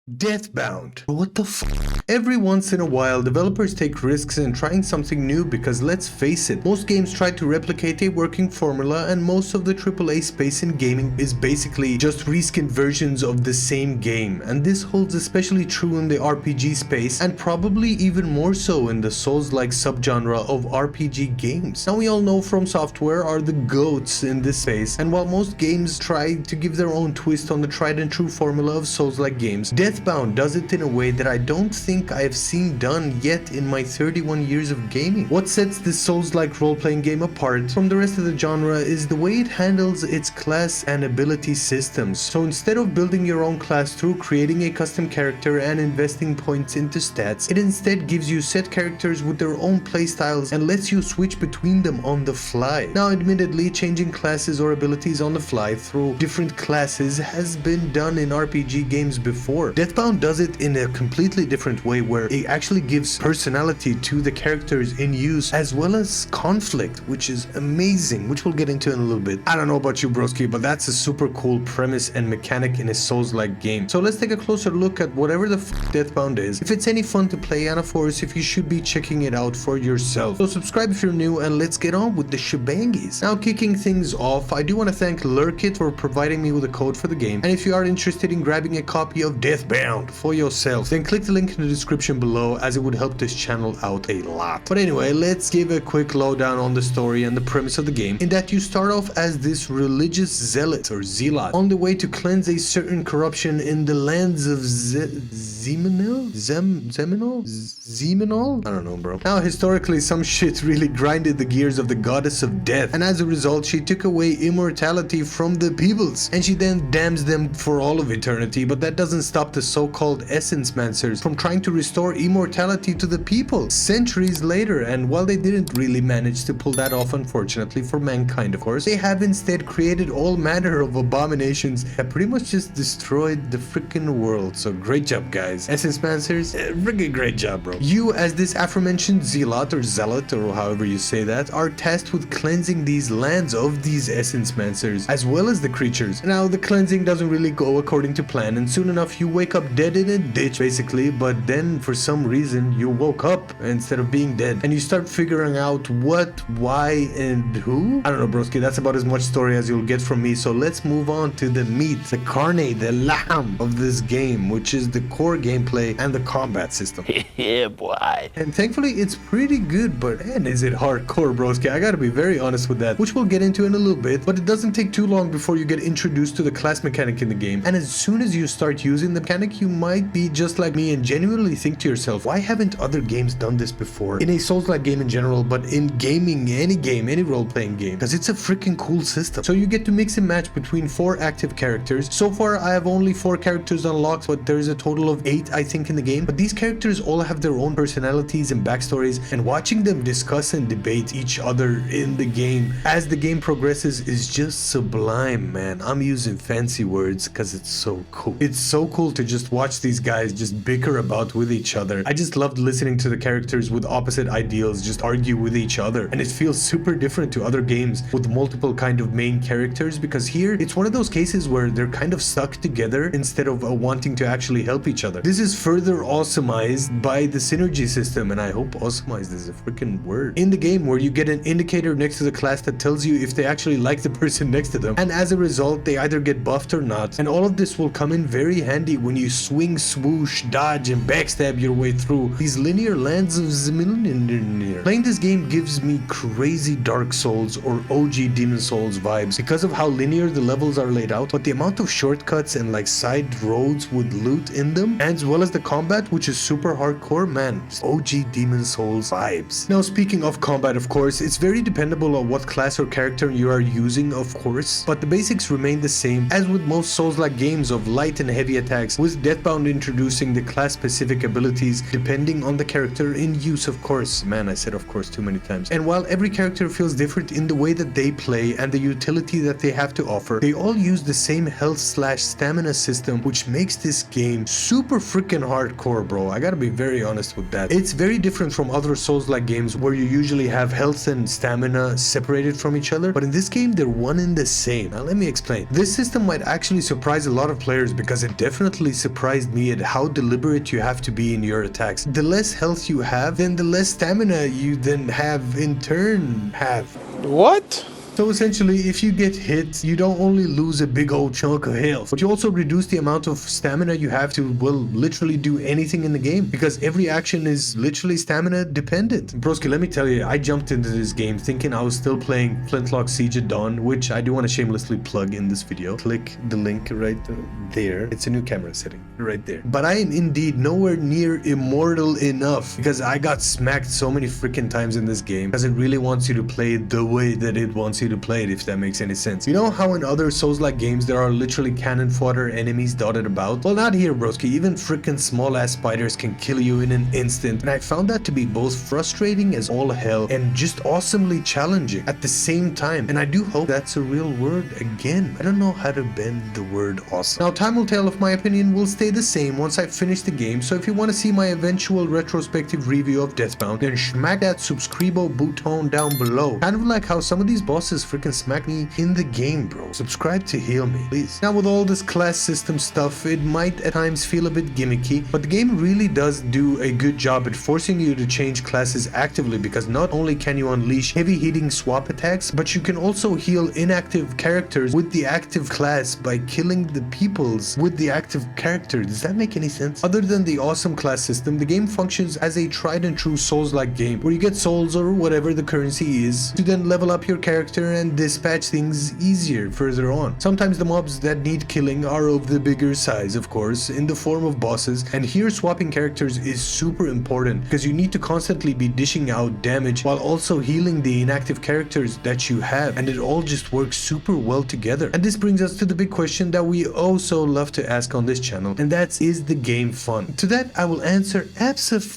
Deathbound. What the f? Every once in a while, developers take risks in trying something new because let's face it, most games try to replicate a working formula and most of the AAA space in gaming is basically just reskinned versions of the same game. And this holds especially true in the RPG space and probably even more so in the Souls-like subgenre of RPG games. Now we all know From Software are the GOATs in this space, and while most games try to give their own twist on the tried and true formula of Souls-like games, Deathbound does it in a way that I don't think I have seen done yet in my 31 years of gaming. What sets this Souls-like role-playing game apart from the rest of the genre is the way it handles its class and ability systems. So instead of building your own class through creating a custom character and investing points into stats, it instead gives you set characters with their own playstyles and lets you switch between them on the fly. Now admittedly, changing classes or abilities on the fly through different classes has been done in RPG games before. Deathbound does it in a completely different way where it actually gives personality to the characters in use as well as conflict, which is amazing, which we'll get into in a little bit. I don't know about you, broski, but that's a super cool premise and mechanic in a Souls-like game. So let's take a closer look at whatever the f Deathbound is, if it's any fun to play, and of course if you should be checking it out for yourself. So subscribe if you're new and let's get on with the shebangies. Now kicking things off, I do want to thank Lurkit for providing me with a code for the game, and if you are interested in grabbing a copy of Deathbound for yourself, then click the link in the description below as it would help this channel out a lot. But anyway, let's give a quick lowdown on the story and the premise of the game, in that you start off as this religious zealot or zealot on the way to cleanse a certain corruption in the lands of Zeminol? Zeminol? I don't know, bro. Now historically some shit really grinded the gears of the goddess of death, and as a result she took away immortality from the peoples, and she then damns them for all of eternity. But that doesn't stop the so-called essence mancers from trying to restore immortality to the people centuries later, and while they didn't really manage to pull that off, unfortunately for mankind of course, they have instead created all manner of abominations that pretty much just destroyed the freaking world. So great job guys, essence mancers, freaking great job, bro. You as this aforementioned zealot or zealot or however you say that are tasked with cleansing these lands of these essence mancers as well as the creatures. Now the cleansing doesn't really go according to plan, and soon enough you wake up dead in a ditch basically, but then for some reason you woke up instead of being dead, and you start figuring out what, why, and who. I don't know, broski, that's about as much story as you'll get from me. So let's move on to the meat, the carne, the lamb of this game, which is the core gameplay and the combat system. Yeah, boy. And thankfully it's pretty good, but man, is it hardcore, broski. I gotta be very honest with that, which we'll get into in a little bit. But it doesn't take too long before you get introduced to the class mechanic in the game, and as soon as you start using the mechanic, you might be just like me and genuinely think to yourself, why haven't other games done this before in a Souls-like game in general, but in gaming, any game, any role-playing game, because it's a freaking cool system. So you get to mix and match between 4 active characters. So far I have only 4 characters unlocked, but there's a total of 8 I think in the game. But these characters all have their own personalities and backstories, and watching them discuss and debate each other in the game as the game progresses is just sublime, man. I'm using fancy words because it's so cool. It's so cool to just watch these guys just bicker about with each other. I just loved listening to the characters with opposite ideals just argue with each other, and it feels super different to other games with multiple kind of main characters, because here it's one of those cases where they're kind of stuck together instead of wanting to actually help each other. This is further awesomized by the synergy system, and I hope awesomized is a freaking word, in the game, where you get an indicator next to the class that tells you if they actually like the person next to them, and as a result they either get buffed or not. And all of this will come in very handy when you swing, swoosh, dodge, and backstab your way through these linear lands of Zemilnir. Playing this game gives me crazy Dark Souls or OG Demon Souls vibes because of how linear the levels are laid out, but the amount of shortcuts and like side roads with loot in them, as well as the combat, which is super hardcore, man, OG Demon Souls vibes. Now speaking of combat, of course, it's very dependable on what class or character you are using, of course, but the basics remain the same as with most Souls-like games of light and heavy attacks, with Deathbound introducing the class-specific abilities depending on the character in use, of course. Man, I said of course too many times. And while every character feels different in the way that they play and the utility that they have to offer, they all use the same health/stamina system, which makes this game super freaking hardcore, bro. I gotta be very honest with that. It's very different from other Souls-like games where you usually have health and stamina separated from each other, but in this game they're one and the same. Now let me explain. This system might actually surprise a lot of players because it definitely surprised me at how deliberate you have to be in your attacks. The less health you have, then the less stamina you then have in turn have. What? So essentially, if you get hit, you don't only lose a big old chunk of health, but you also reduce the amount of stamina you have to, well, literally do anything in the game, because every action is literally stamina dependent. Broski, let me tell you, I jumped into this game thinking I was still playing Flintlock Siege at Dawn, which I do want to shamelessly plug in this video. Click the link right there. It's a new camera setting right there. But I am indeed nowhere near immortal enough, because I got smacked so many freaking times in this game, because it really wants you to play it the way that it wants you to play it, if that makes any sense. You know how in other Souls-like games there are literally cannon fodder enemies dotted about? Well, not here, broski. Even freaking small ass spiders can kill you in an instant, and I found that to be both frustrating as all hell and just awesomely challenging at the same time. And I do hope that's a real word again. I don't know how to bend the word awesome. Now, time will tell if my opinion will stay the same once I finish the game, so if you want to see my eventual retrospective review of Deathbound, then smack that subscribo button down below. Kind of like how some of these bosses freaking smack me in the game, bro. Subscribe to heal me, please. Now, with all this class system stuff, it might at times feel a bit gimmicky, but the game really does do a good job at forcing you to change classes actively, because not only can you unleash heavy hitting swap attacks, but you can also heal inactive characters with the active class by killing the peoples with the active character. Does that make any sense? Other than the awesome class system, the game functions as a tried and true Souls-like game, where you get souls or whatever the currency is to then level up your character and dispatch things easier further on. Sometimes the mobs that need killing are of the bigger size, of course, in the form of bosses, and here swapping characters is super important, because you need to constantly be dishing out damage while also healing the inactive characters that you have, and it all just works super well together. And this brings us to the big question that we also love to ask on this channel, and that's, is the game fun? To that I will answer absolutely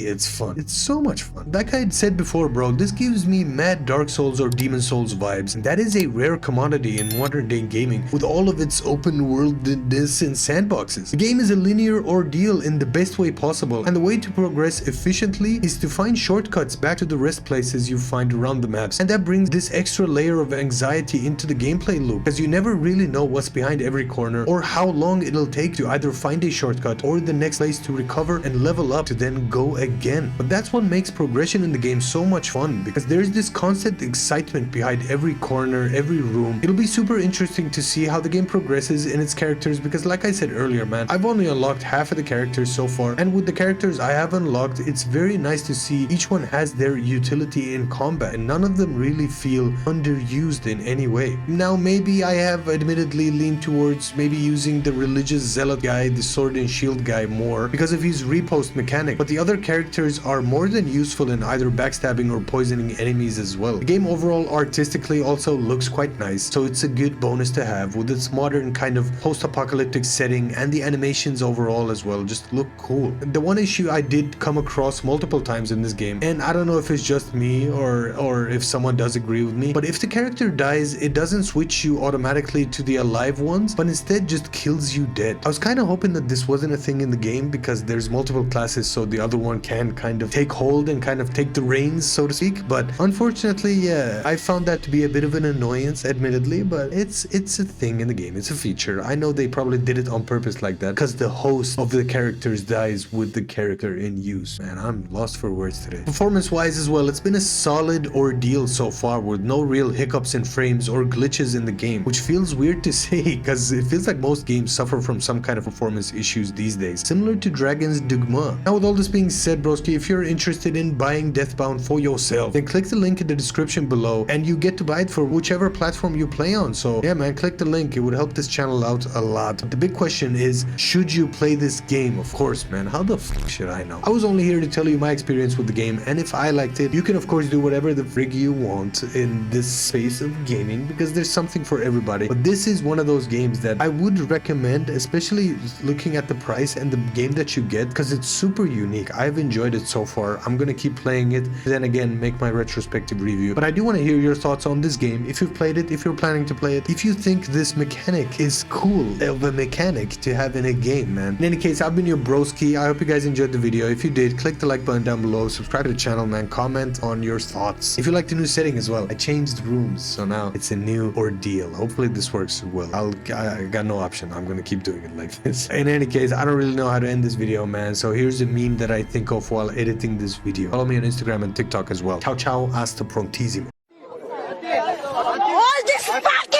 it's fun. It's so much fun. Like I had said before, bro, this gives me mad Dark Souls or Demon Souls vibes, and that is a rare commodity in modern day gaming with all of its open worldness and sandboxes. The game is a linear ordeal in the best way possible, and the way to progress efficiently is to find shortcuts back to the rest places you find around the maps, and that brings this extra layer of anxiety into the gameplay loop, because you never really know what's behind every corner or how long it'll take to either find a shortcut or the next place to recover and level up to then go again. But that's what makes progression in the game so much fun, because there's this constant excitement behind every corner, every room. It'll be super interesting to see how the game progresses in its characters, because like I said earlier, man, I've only unlocked half of the characters so far, and with the characters I have unlocked, it's very nice to see each one has their utility in combat, and none of them really feel underused in any way. Now, maybe I have admittedly leaned towards maybe using the religious zealot guy, the sword and shield guy, more because of his repost mechanic, but the other characters are more than useful in either backstabbing or poisoning enemies as well. The game overall artistically also looks quite nice, so it's a good bonus to have with its modern kind of post-apocalyptic setting, and the animations overall as well just look cool. The one issue I did come across multiple times in this game, and I don't know if it's just me or if someone does agree with me, but if the character dies, it doesn't switch you automatically to the alive ones, but instead just kills you dead. I was kind of hoping that this wasn't a thing in the game, because there's multiple classes, so the other one can kind of take hold and kind of take the reins, so to speak, but unfortunately, yeah, I found that to be a bit of an annoyance, admittedly, but it's a thing in the game. It's a feature. I know they probably did it on purpose like that, because the host of the characters dies with the character in use. Man, I'm lost for words today. Performance-wise as well, it's been a solid ordeal so far, with no real hiccups in frames or glitches in the game, which feels weird to say, because it feels like most games suffer from some kind of performance issues these days, similar to Dragon's Dogma. Now, with all this being said, broski, if you're interested in buying Deathbound for yourself, then click the link in the description below, and you get to buy it for whichever platform you play on. So yeah, man, click the link. It would help this channel out a lot. The big question is, should you play this game? Of course, man, how the f should I know? I was only here to tell you my experience with the game, and if I liked it, you can of course do whatever the frig you want in this space of gaming, because there's something for everybody. But this is one of those games that I would recommend, especially looking at the price and the game that you get, because it's super unique. I've enjoyed it so far. I'm gonna keep playing it, then again make my retrospective review. But I do want to hear your thoughts on this game. If you've played it, if you're planning to play it, if you think this mechanic is cool of a mechanic to have in a game, man. In any case, I've been your broski. I hope you guys enjoyed the video. If you did, click the like button down below, subscribe to the channel, man. Comment on your thoughts. If you like the new setting as well, I changed rooms, so now it's a new ordeal. Hopefully this works well. I got no option. I'm gonna keep doing it like this. In any case, I don't really know how to end this video, man. So here's a meme that I think of while editing this video. Follow me on Instagram and TikTok as well. Ciao ciao, hasta prontissimo. All this fucking